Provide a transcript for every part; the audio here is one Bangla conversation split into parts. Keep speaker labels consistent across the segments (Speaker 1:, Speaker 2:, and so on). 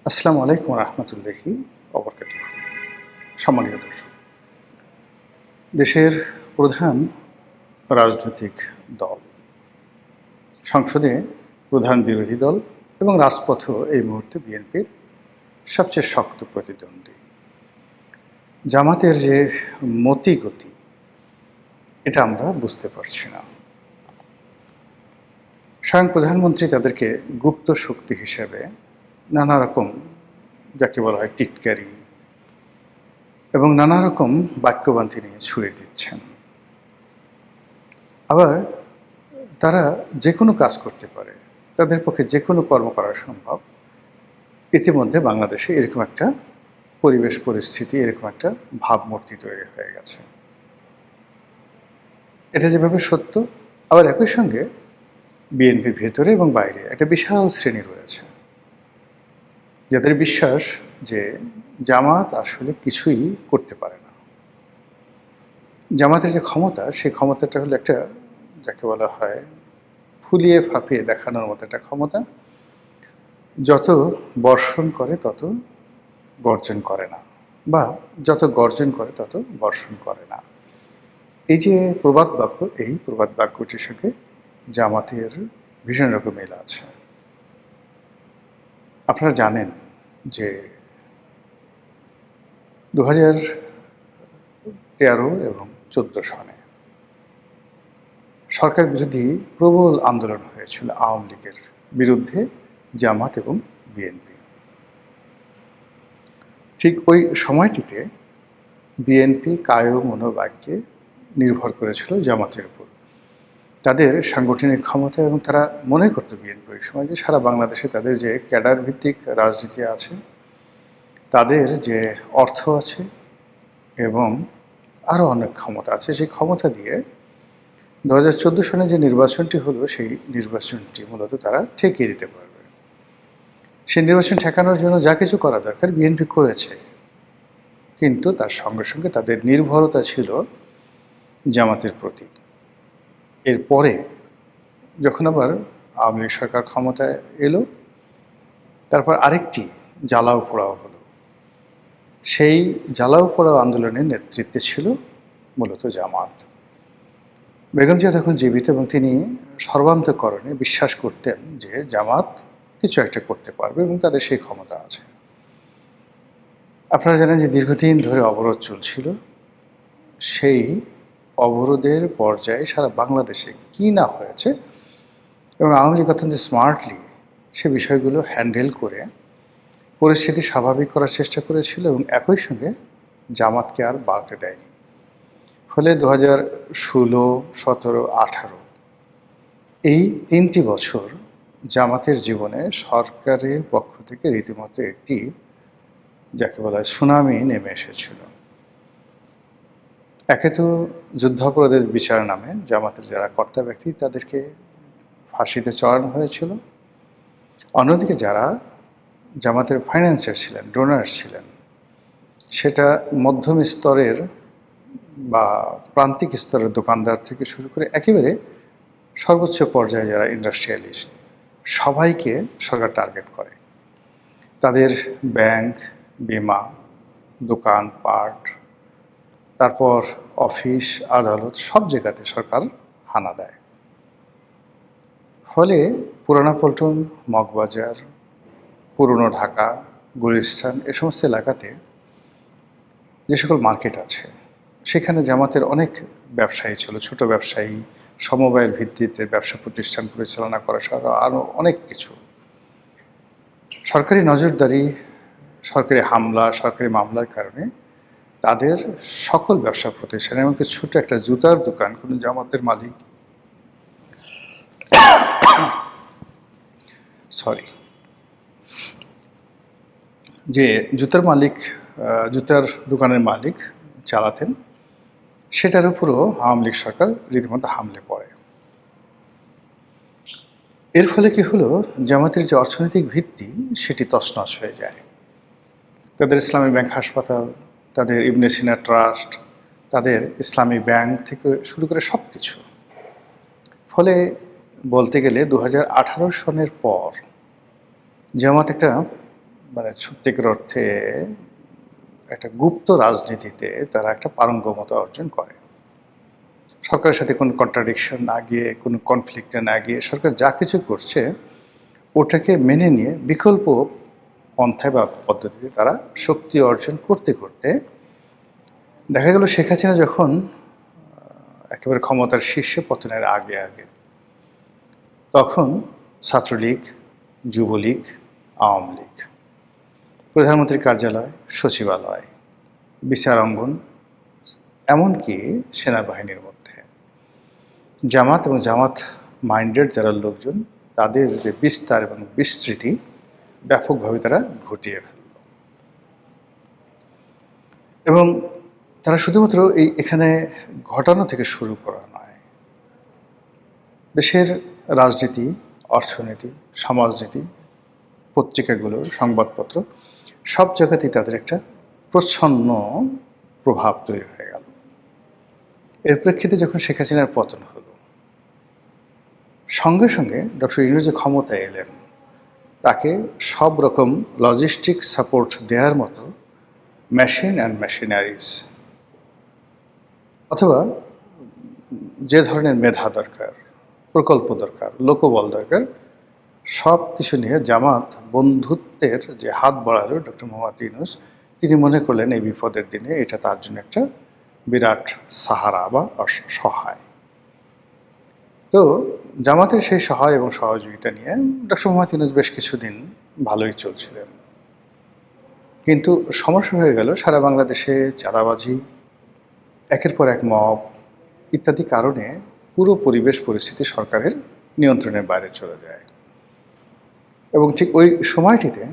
Speaker 1: আসসালামু আলাইকুম রহমতুল্লাহি ওবরকাতুহু। সম্মানিত দর্শক, দেশের প্রধান রাজনৈতিক দল, সংসদে প্রধান বিরোধী দল এবং রাজপথেও এই মুহূর্তে বিএনপির সবচেয়ে শক্ত প্রতিদ্বন্দ্বী। জামাতের যে মতিগতি, এটা আমরা বুঝতে পারছি না। স্বয়ং প্রধানমন্ত্রী তাদেরকে গুপ্ত শক্তি হিসেবে নানা রকম, যাকে বলা হয় টিটকারি এবং নানা রকম বাক্যবান্তি নিয়ে ছুড়ে দিচ্ছেন। আবার তারা যে কোনো কাজ করতে পারে, তাদের পক্ষে যে কোনো কর্ম করা সম্ভব। ইতিমধ্যে বাংলাদেশে এরকম একটা পরিবেশ পরিস্থিতি, এরকম একটা ভাবমূর্তি তৈরি হয়ে গেছে। এটা যেভাবে সত্য, আবার একই সঙ্গে বিএনপির ভেতরে এবং বাইরে একটা বিশাল শ্রেণী রয়েছে যাদের বিশ্বাস যে জামাত আসলে কিছুই করতে পারে না। জামাতের যে ক্ষমতা, সেই ক্ষমতাটা হলো একটা, যাকে বলা হয় ফুলিয়ে ফাঁপিয়ে দেখানোর মতো একটা ক্ষমতা। যত বর্ষণ করে তত গর্জন করে না, বা যত গর্জন করে তত বর্ষণ করে না। এই যে প্রবাদ বাক্য, এই প্রবাদ বাক্যটির সঙ্গে জামাতের ভীষণ রকম মিল আছে। আপনারা জানেন যে 2013 এবং 14 সনে সরকার বিরোধী প্রবল আন্দোলন হয়েছিল আওয়ামী লীগের বিরুদ্ধে, জামাত এবং বিএনপি। ঠিক ওই সময়টিতে বিএনপি কায় মনোবাক্যে নির্ভর করেছিল জামাতের উপর, তাদের সাংগঠনিক ক্ষমতা, এবং তারা মনে করত বিএনপি ওই সময় যে সারা বাংলাদেশে তাদের যে ক্যাডার ভিত্তিক রাজনীতি আছে, তাদের যে অর্থ আছে এবং আরও অনেক ক্ষমতা আছে, সেই ক্ষমতা দিয়ে 2014 সনে যে নির্বাচনটি হলো, সেই নির্বাচনটি মূলত তারা ঠেকিয়ে দিতে পারবে। সেই নির্বাচন ঠেকানোর জন্য যা কিছু করা দরকার বিএনপি করেছে, কিন্তু তার সঙ্গে সঙ্গে তাদের নির্ভরতা ছিল জামাতের প্রতি। এরপরে যখন আবার আওয়ামী লীগ সরকার ক্ষমতায় এলো, তারপর আরেকটি জ্বালাও পোড়াও হলো। সেই জ্বালাও পোড়াও আন্দোলনের নেতৃত্বে ছিল মূলত জামাত। বেগম জিয়া তখন জীবিত এবং তিনি সর্বান্তকরণে বিশ্বাস করতেন যে জামাত কিছু একটা করতে পারবে এবং তাদের সেই ক্ষমতা আছে। আপনারা জানেন যে দীর্ঘদিন ধরে অবরোধ চলছিল। সেই অবরোধের পর্যায়ে সারা বাংলাদেশে কী না হয়েছে, এবং আওয়ামী লীগ অত্যন্ত স্মার্টলি সে বিষয়গুলো হ্যান্ডেল করে পরিস্থিতি স্বাভাবিক করার চেষ্টা করেছিল, এবং একই সঙ্গে জামাতকে আর বাড়তে দেয়নি। ফলে 2016, 17, 18 এই 3টি বছর জামাতের জীবনে সরকারের পক্ষ থেকে রীতিমতো একটি, যাকে বলা হয় সুনামি, নেমে এসেছিল। একে তো যুদ্ধাপরাধের বিচার নামে জামাতের যারা কর্তা ব্যক্তি তাদেরকে ফাঁসিতে চড়ানো হয়েছিল। অন্যদিকে যারা জামাতের ফাইন্যান্সার ছিলেন, ডোনার ছিলেন, সেটা মধ্যম স্তরের বা প্রান্তিক স্তরের দোকানদার থেকে শুরু করে একেবারে সর্বোচ্চ পর্যায়ে যারা ইন্ডাস্ট্রিয়ালিস্ট, সবাইকে সরকার টার্গেট করে। তাদের ব্যাংক, বিমা, দোকানপাট, তারপর অফিস, আদালত, সব জায়গাতে সরকার হানা দেয়। ফলে পুরানা পল্টন, মগবাজার, পুরনো ঢাকা, গুলিস্তান, এ সমস্ত এলাকাতে যে সকল মার্কেট আছে, সেখানে জামাতের অনেক ব্যবসায়ী ছিল, ছোট ব্যবসায়ী, সমবায়ের ভিত্তিতে ব্যবসা প্রতিষ্ঠান পরিচালনা করা সহ আরও অনেক কিছু। সরকারি নজরদারি, সরকারি হামলা, সরকারি মামলার কারণে তাদের সকল ব্যবসা প্রতিষ্ঠান, এমনকি ছোট একটা জুতার দোকান কোনো জামাতের মালিক যে জুতার দোকানের মালিক চালাতেন, সেটার উপরও আওয়ামী লীগ সরকার রীতিমতো হামলে পড়ে। এর ফলে কি হলো, জামাতের যে অর্থনৈতিক ভিত্তি সেটি তছনছ হয়ে যায়। তাদের ইসলামী ব্যাংক হাসপাতাল, তাদের ইবনে সিনা ট্রাস্ট, তাদের ইসলামী ব্যাংক থেকে শুরু করে সব কিছু। ফলে বলতে গেলে 2018 সনের পর জামাত একটা মানে সত্যিকার অর্থে একটা গুপ্ত রাজনীতিতে তারা একটা পারঙ্গমতা অর্জন করে। সরকারের সাথে কোনো কন্ট্রাডিকশন না গিয়ে, কোনো কনফ্লিক্টে না গিয়ে সরকার যা কিছু করছে ওটাকে মেনে নিয়ে বিকল্প পন্থায় বা পদ্ধতিতে তারা শক্তি অর্জন করতে করতে দেখা গেল শেখ হাসিনা যখন একেবারে ক্ষমতার শীর্ষে পতনের আগে আগে তখন ছাত্রলীগ, যুবলীগ, আওয়ামী লীগ, প্রধানমন্ত্রীর কার্যালয়, সচিবালয়, বিচার অঙ্গন, এমনকি সেনাবাহিনীর মধ্যে জামাত এবং জামাত মাইন্ডেড যারা লোকজন তাদের যে বিস্তার এবং বিস্তৃতি ব্যাপকভাবে তারা ঘটিয়ে ফেলল। এবং তারা শুধুমাত্র এখানে ঘটানো থেকে শুরু করা নয়, দেশের রাজনীতি, অর্থনীতি, সমাজনীতি, পত্রিকাগুলো, সংবাদপত্র সব জায়গাতেই তাদের একটা প্রচ্ছন্ন প্রভাব তৈরি হয়ে গেল। এর প্রেক্ষিতে যখন শেখ হাসিনার পতন হলো, সঙ্গে সঙ্গে ডক্টর ইউনূস যে ক্ষমতায় এলেন, তাকে সব রকম লজিস্টিক সাপোর্ট দেওয়ার মতো মেশিন অ্যান্ড মেশিনারিজ অথবা যে ধরনের মেধা দরকার, প্রকল্প দরকার, লোকবল দরকার, সব কিছু নিয়ে জামাত বন্ধুত্বের যে হাত বাড়ালো ডক্টর মোহাম্মদ ইউনূস, তিনি মনে করলেন এই বিপদের দিনে এটা তার জন্য একটা বিরাট সাহারা বা সহায়। তো জামাতের সেই সহায় এবং সহযোগিতা নিয়ে ডক্টর মোহাম্মদ ইউনূস বেশ কিছুদিন ভালোই চলছিলেন। কিন্তু সমস্যা হয়ে গেল, সারা বাংলাদেশে চাঁদাবাজি, একের পর এক মব ইত্যাদি কারণে পুরো পরিবেশ পরিস্থিতি সরকারের নিয়ন্ত্রণের বাইরে চলে যায়। এবং ঠিক ওই সময়টিতে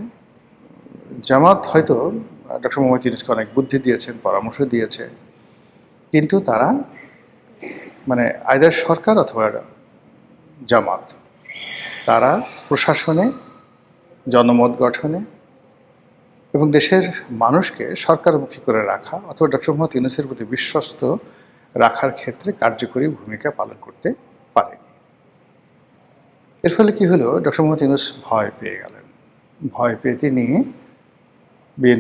Speaker 1: জামাত হয়তো ডক্টর মোহাম্মদ ইউনূসকে অনেক বুদ্ধি দিয়েছেন, পরামর্শ দিয়েছে, কিন্তু তারা মানে আইদার সরকার অথবা জামাত, তারা প্রশাসনে, জনমত গঠনে এবং দেশের মানুষকে সরকারমুখী করে রাখা অথবা ডক্টর মোহাম্মদ ইউনূসের প্রতি বিশ্বস্ত রাখার ক্ষেত্রে কার্যকরী ভূমিকা পালন করতে পারেনি। এর ফলে কি হলো, ডক্টর মোহাম্মদ ইউনূস ভয় পেয়ে গেলেন। ভয় পেয়ে তিনি বিএনপি